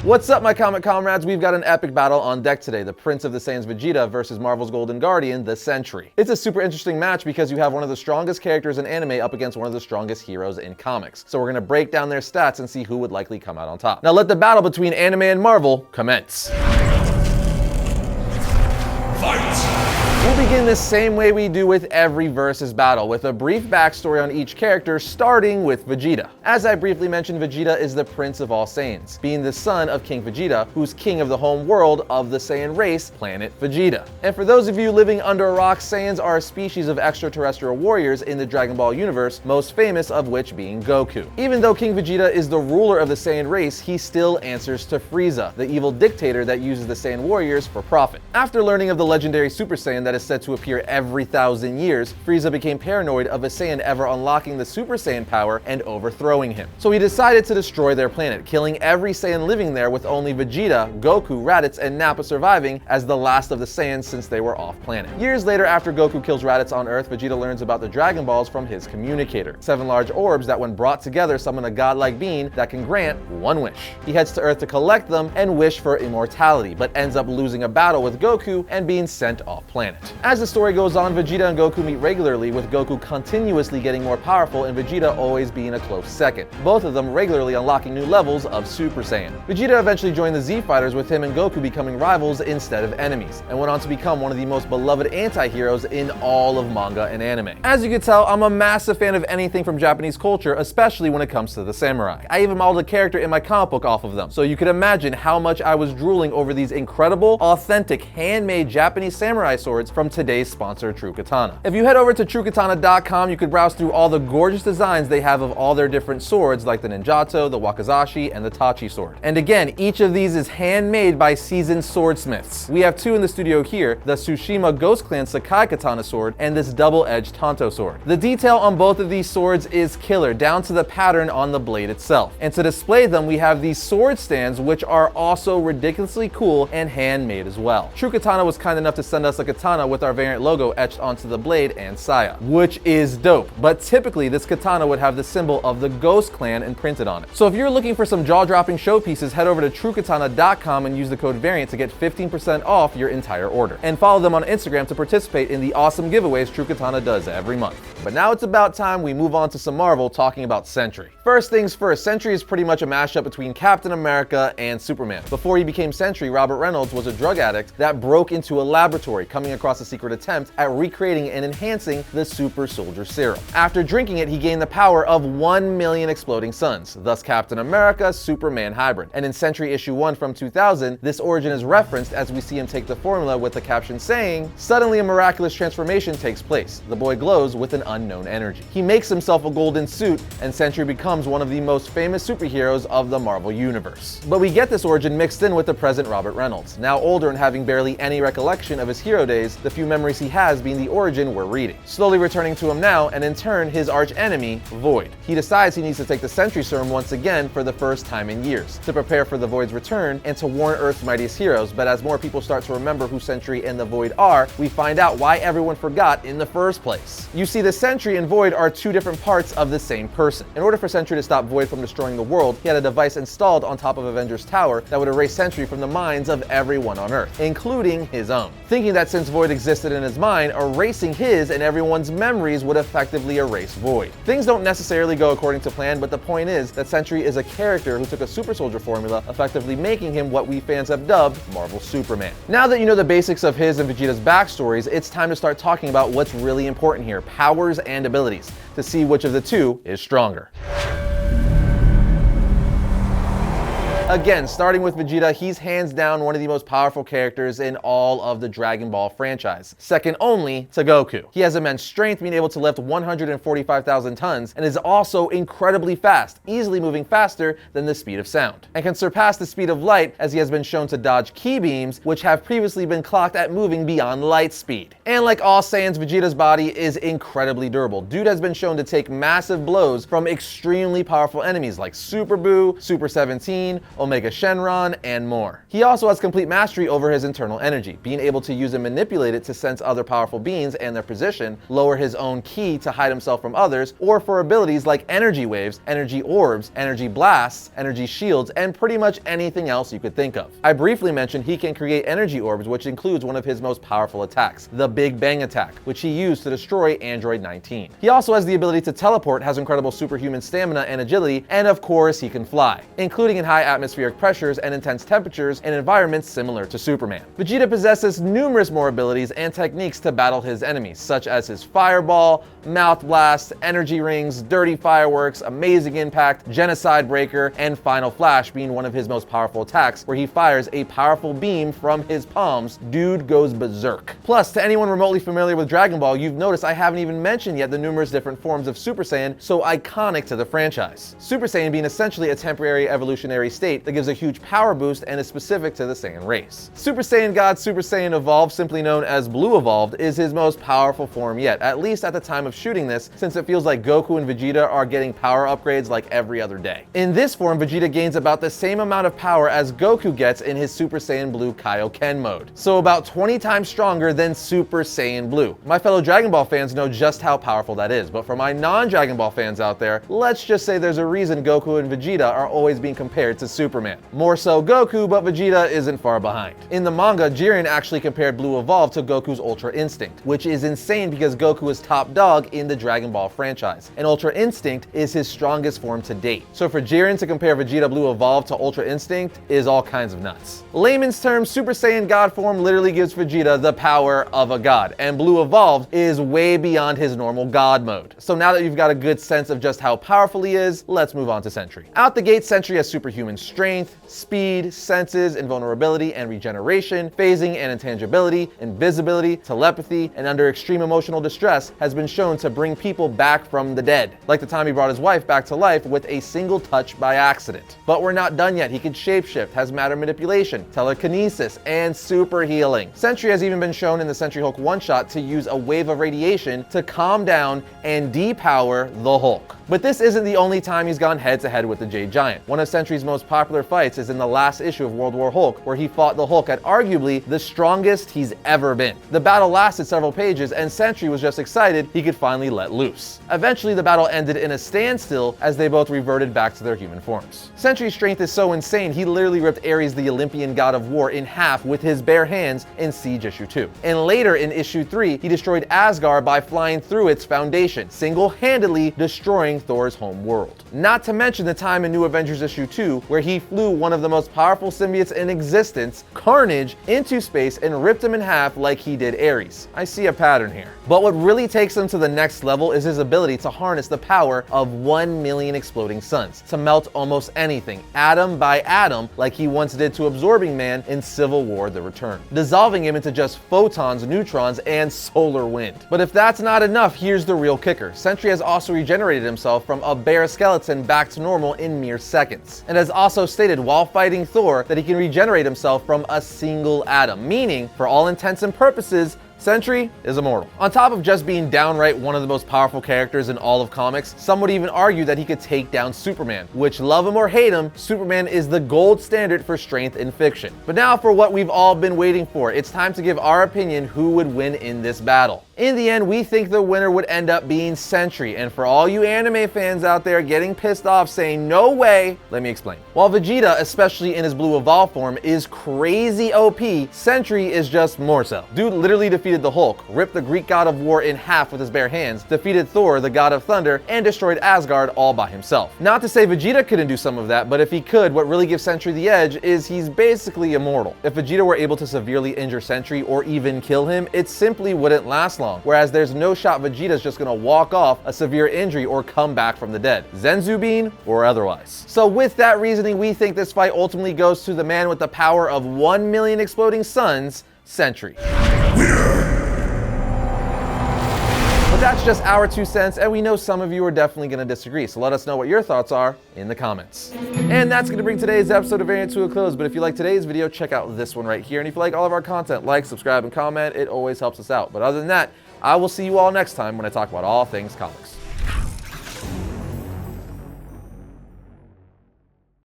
What's up, my comic comrades? We've got an epic battle on deck today. The Prince of the Saiyans Vegeta versus Marvel's Golden Guardian, the Sentry. It's a super interesting match because you have one of the strongest characters in anime up against one of the strongest heroes in comics. So we're gonna break down their stats and see who would likely come out on top. Now let the battle between anime and Marvel commence. We'll begin the same way we do with every versus battle, with a brief backstory on each character, starting with Vegeta. As I briefly mentioned, Vegeta is the Prince of all Saiyans, being the son of King Vegeta, who's king of the home world of the Saiyan race, planet Vegeta. And for those of you living under a rock, Saiyans are a species of extraterrestrial warriors in the Dragon Ball universe, most famous of which being Goku. Even though King Vegeta is the ruler of the Saiyan race, he still answers to Frieza, the evil dictator that uses the Saiyan warriors for profit. After learning of the legendary Super Saiyan that is said to appear every 1,000 years, Frieza became paranoid of a Saiyan ever unlocking the Super Saiyan power and overthrowing him. So he decided to destroy their planet, killing every Saiyan living there, with only Vegeta, Goku, Raditz, and Nappa surviving as the last of the Saiyans since they were off planet. Years later, after Goku kills Raditz on Earth, Vegeta learns about the Dragon Balls from his communicator, 7 large orbs that when brought together summon a godlike being that can grant one wish. He heads to Earth to collect them and wish for immortality, but ends up losing a battle with Goku and being sent off planet. As the story goes on, Vegeta and Goku meet regularly, with Goku continuously getting more powerful and Vegeta always being a close second, both of them regularly unlocking new levels of Super Saiyan. Vegeta eventually joined the Z Fighters, with him and Goku becoming rivals instead of enemies, and went on to become one of the most beloved anti-heroes in all of manga and anime. As you can tell, I'm a massive fan of anything from Japanese culture, especially when it comes to the samurai. I even modeled a character in my comic book off of them, so you could imagine how much I was drooling over these incredible, authentic, handmade Japanese samurai swords from today's sponsor, True Katana. If you head over to truekatana.com, you could browse through all the gorgeous designs they have of all their different swords, like the Ninjato, the Wakizashi, and the Tachi sword. And again, each of these is handmade by seasoned swordsmiths. We have 2 in the studio here, the Tsushima Ghost Clan Sakai Katana sword and this double-edged Tanto sword. The detail on both of these swords is killer, down to the pattern on the blade itself. And to display them, we have these sword stands, which are also ridiculously cool and handmade as well. True Katana was kind enough to send us a katana with our variant logo etched onto the blade and saya, which is dope. But typically this katana would have the symbol of the Ghost Clan imprinted on it. So if you're looking for some jaw-dropping showpieces, head over to truekatana.com and use the code VARIANT to get 15% off your entire order. And follow them on Instagram to participate in the awesome giveaways True Katana does every month. But now it's about time we move on to some Marvel, talking about Sentry. First things first, Sentry is pretty much a mashup between Captain America and Superman. Before he became Sentry, Robert Reynolds was a drug addict that broke into a laboratory, coming across a secret attempt at recreating and enhancing the super soldier serum. After drinking it, he gained the power of 1 million exploding suns, thus Captain America Superman hybrid. And in Sentry issue 1 from 2000, this origin is referenced as we see him take the formula, with the caption saying, "Suddenly a miraculous transformation takes place. The boy glows with an unknown energy." He makes himself a golden suit, and Sentry becomes one of the most famous superheroes of the Marvel universe. But we get this origin mixed in with the present Robert Reynolds, now older and having barely any recollection of his hero days, the few memories he has being the origin we're reading. Slowly returning to him now, and in turn his arch enemy, Void. He decides he needs to take the Sentry serum once again for the first time in years, to prepare for the Void's return and to warn Earth's mightiest heroes. But as more people start to remember who Sentry and the Void are, we find out why everyone forgot in the first place. You see, the Sentry and Void are 2 different parts of the same person. In order for Sentry to stop Void from destroying the world, he had a device installed on top of Avengers Tower that would erase Sentry from the minds of everyone on Earth, including his own. Thinking that since Void existed in his mind, erasing his and everyone's memories would effectively erase Void. Things don't necessarily go according to plan, but the point is that Sentry is a character who took a super soldier formula, effectively making him what we fans have dubbed Marvel Superman. Now that you know the basics of his and Vegeta's backstories, it's time to start talking about what's really important here, powers and abilities, to see which of the 2 is stronger. Again, starting with Vegeta, he's hands down one of the most powerful characters in all of the Dragon Ball franchise, second only to Goku. He has immense strength, being able to lift 145,000 tons, and is also incredibly fast, easily moving faster than the speed of sound, and can surpass the speed of light, as he has been shown to dodge ki beams, which have previously been clocked at moving beyond light speed. And like all Saiyans, Vegeta's body is incredibly durable. Dude has been shown to take massive blows from extremely powerful enemies like Super Buu, Super 17, Omega Shenron, and more. He also has complete mastery over his internal energy, being able to use and manipulate it to sense other powerful beings and their position, lower his own ki to hide himself from others, or for abilities like energy waves, energy orbs, energy blasts, energy shields, and pretty much anything else you could think of. I briefly mentioned he can create energy orbs, which includes one of his most powerful attacks, the Big Bang attack, which he used to destroy Android 19. He also has the ability to teleport, has incredible superhuman stamina and agility, and of course he can fly, including in high atmospheric pressures and intense temperatures in environments similar to Superman. Vegeta possesses numerous more abilities and techniques to battle his enemies, such as his Fireball, Mouth Blast, Energy Rings, Dirty Fireworks, Amazing Impact, Genocide Breaker, and Final Flash being one of his most powerful attacks, where he fires a powerful beam from his palms. Dude goes berserk. Plus, to anyone remotely familiar with Dragon Ball, you've noticed I haven't even mentioned yet the numerous different forms of Super Saiyan so iconic to the franchise. Super Saiyan being essentially a temporary evolutionary state that gives a huge power boost and is specific to the Saiyan race. Super Saiyan God Super Saiyan Evolved, simply known as Blue Evolved, is his most powerful form yet, at least at the time of shooting this, since it feels like Goku and Vegeta are getting power upgrades like every other day. In this form, Vegeta gains about the same amount of power as Goku gets in his Super Saiyan Blue Kaioken mode, so about 20 times stronger than Super Saiyan Blue. My fellow Dragon Ball fans know just how powerful that is, but for my non-Dragon Ball fans out there, let's just say there's a reason Goku and Vegeta are always being compared to Superman. More so Goku, but Vegeta isn't far behind. In the manga, Jiren actually compared Blue Evolved to Goku's Ultra Instinct, which is insane because Goku is top dog in the Dragon Ball franchise, and Ultra Instinct is his strongest form to date. So for Jiren to compare Vegeta Blue Evolved to Ultra Instinct is all kinds of nuts. Layman's terms, Super Saiyan God form literally gives Vegeta the power of a god, and Blue Evolved is way beyond his normal god mode. So now that you've got a good sense of just how powerful he is, let's move on to Sentry. Out the gate, Sentry has superhuman strength, speed, senses, invulnerability and regeneration, phasing and intangibility, invisibility, telepathy, and under extreme emotional distress has been shown to bring people back from the dead, like the time he brought his wife back to life with a single touch by accident. But we're not done yet. He can shapeshift, has matter manipulation, telekinesis, and super healing. Sentry has even been shown in the Sentry Hulk one-shot to use a wave of radiation to calm down and depower the Hulk. But this isn't the only time he's gone head-to-head with the Jade Giant. One of Sentry's most popular fights is in the last issue of World War Hulk, where he fought the Hulk at arguably the strongest he's ever been. The battle lasted several pages, and Sentry was just excited he could finally let loose. Eventually, the battle ended in a standstill as they both reverted back to their human forms. Sentry's strength is so insane, he literally ripped Ares, the Olympian god of war, in half with his bare hands in Siege Issue 2. And later in Issue 3, he destroyed Asgard by flying through its foundation, single-handedly destroying Thor's home world. Not to mention the time in New Avengers Issue 2, where he flew one of the most powerful symbiotes in existence, Carnage, into space and ripped him in half like he did Ares. I see a pattern here. But what really takes him to the next level is his ability to harness the power of 1 million exploding suns to melt almost anything, atom by atom, like he once did to Absorbing Man in Civil War: The Return, dissolving him into just photons, neutrons, and solar wind. But if that's not enough, here's the real kicker. Sentry has also regenerated himself from a bare skeleton back to normal in mere seconds, and has also stated while fighting Thor that he can regenerate himself from a single atom, meaning, for all intents and purposes, Sentry is immortal. On top of just being downright one of the most powerful characters in all of comics, some would even argue that he could take down Superman, which, love him or hate him, Superman is the gold standard for strength in fiction. But now for what we've all been waiting for. It's time to give our opinion who would win in this battle. In the end, we think the winner would end up being Sentry, and for all you anime fans out there getting pissed off saying no way, let me explain. While Vegeta, especially in his Blue Evolved form, is crazy OP, Sentry is just more so. Dude literally defeated the Hulk, ripped the Greek god of war in half with his bare hands, defeated Thor, the god of thunder, and destroyed Asgard all by himself. Not to say Vegeta couldn't do some of that, but if he could, what really gives Sentry the edge is he's basically immortal. If Vegeta were able to severely injure Sentry or even kill him, it simply wouldn't last long, whereas there's no shot Vegeta's just gonna walk off a severe injury or come back from the dead, Zenzu Bean or otherwise. So with that reasoning, we think this fight ultimately goes to the man with the power of 1 million exploding suns, Sentry. But that's just our 2 cents, and we know some of you are definitely going to disagree, so let us know what your thoughts are in the comments. And that's going to bring today's episode of Variant to a close, but if you like today's video, check out this one right here, and if you like all of our content, like, subscribe, and comment. It always helps us out. But other than that, I will see you all next time when I talk about all things comics.